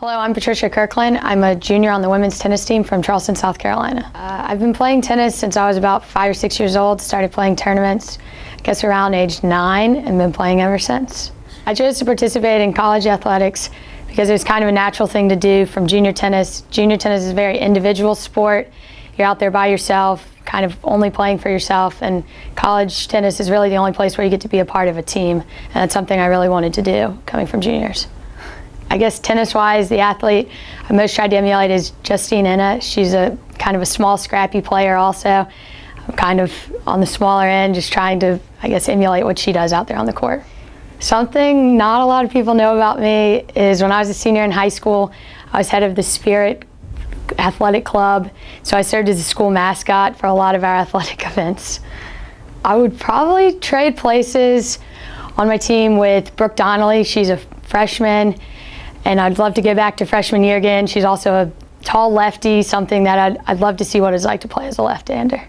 Hello, I'm Patricia Kirkland. I'm a junior on the women's tennis team from Charleston, South Carolina. I've been playing tennis since I was about 5 or 6 years old. Started playing tournaments, I guess around age 9, and been playing ever since. I chose to participate in college athletics because it was kind of a natural thing to do from junior tennis. Junior tennis is a very individual sport. You're out there by yourself, kind of only playing for yourself, and college tennis is really the only place where you get to be a part of a team, and that's something I really wanted to do coming from juniors. I guess tennis-wise, the athlete I most tried to emulate is Justine Inna. She's a kind of a small, scrappy player also. I'm kind of on the smaller end, just trying to, I guess, emulate what she does out there on the court. Something not a lot of people know about me is when I was a senior in high school, I was head of the Spirit Athletic Club, so I served as a school mascot for a lot of our athletic events. I would probably trade places on my team with Brooke Donnelly. She's a freshman, and I'd love to get back to freshman year again. She's also a tall lefty, something that I'd love to see what it's like to play as a left-hander.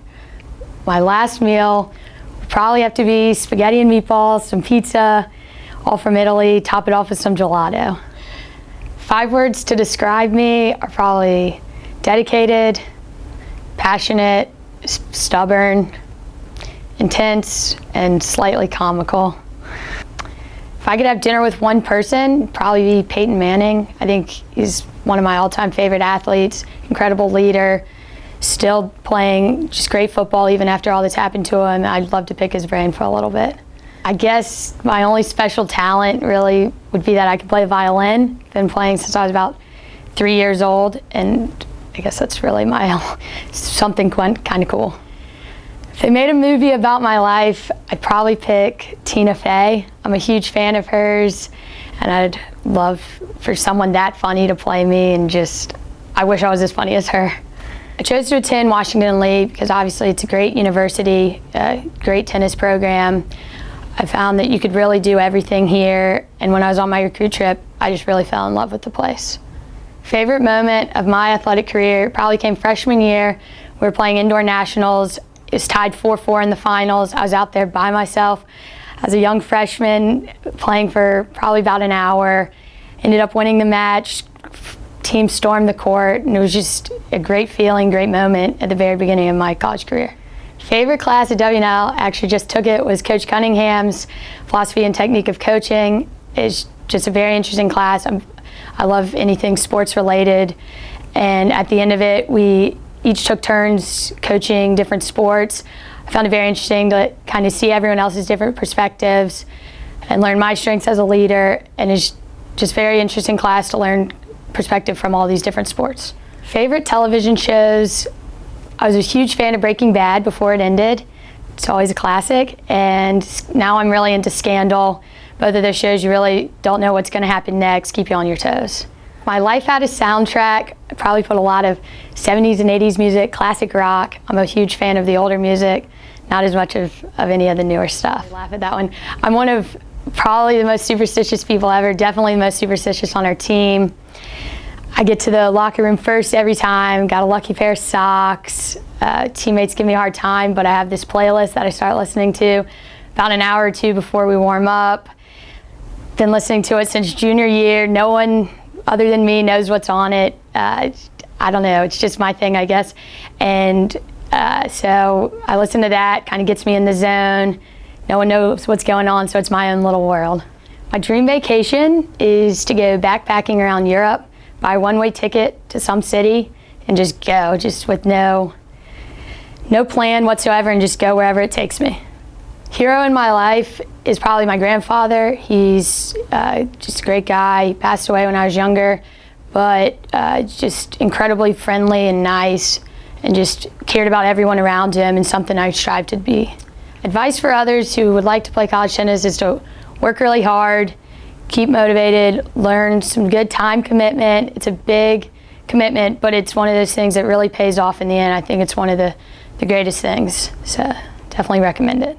My last meal would probably have to be spaghetti and meatballs, some pizza, all from Italy, top it off with some gelato. 5 words to describe me are probably dedicated, passionate, stubborn, intense, and slightly comical. If I could have dinner with one person, it'd probably be Peyton Manning. I think he's one of my all-time favorite athletes, incredible leader, still playing just great football even after all that's happened to him. I'd love to pick his brain for a little bit. I guess my only special talent really would be that I can play the violin. Been playing since I was about 3 years old, and I guess that's really something kind of cool. If they made a movie about my life, I'd probably pick Tina Fey. I'm a huge fan of hers, and I'd love for someone that funny to play me, and I wish I was as funny as her. I chose to attend Washington Lee because obviously it's a great university, a great tennis program. I found that you could really do everything here, and when I was on my recruit trip, I just really fell in love with the place. Favorite moment of my athletic career probably came freshman year. We were playing indoor nationals. It was tied 4-4 in the finals. I was out there by myself as a young freshman, playing for probably about an hour. Ended up winning the match. Team stormed the court, and it was just a great feeling, great moment at the very beginning of my college career. Favorite class at W&L, actually just took it, was Coach Cunningham's Philosophy and Technique of Coaching. It's just a very interesting class. I love anything sports related, and at the end of it, we each took turns coaching different sports. I found it very interesting to kind of see everyone else's different perspectives and learn my strengths as a leader, and it's just very interesting class to learn perspective from all these different sports. Favorite television shows, I was a huge fan of Breaking Bad before it ended. It's always a classic, and now I'm really into Scandal. Both of those shows, you really don't know what's going to happen next, keep you on your toes. My life had a soundtrack. I probably put a lot of 70s and 80s music, classic rock. I'm a huge fan of the older music, not as much of any of the newer stuff. I laugh at that one. I'm one of probably the most superstitious people ever, definitely the most superstitious on our team. I get to the locker room first every time, got a lucky pair of socks. Teammates give me a hard time, but I have this playlist that I start listening to about an hour or two before we warm up. Been listening to it since junior year. No one other than me knows what's on it. I don't know, it's just my thing, I guess. And so I listen to that, kind of gets me in the zone. No one knows what's going on, so it's my own little world. My dream vacation is to go backpacking around Europe, buy a one-way ticket to some city, and just go, just with no plan whatsoever, and just go wherever it takes me. Hero in my life is probably my grandfather. He's just a great guy. He passed away when I was younger, but just incredibly friendly and nice, and just cared about everyone around him, and something I strive to be. Advice for others who would like to play college tennis is to work really hard, keep motivated, learn some good time commitment. It's a big commitment, but it's one of those things that really pays off in the end. I think it's one of the greatest things, so definitely recommend it.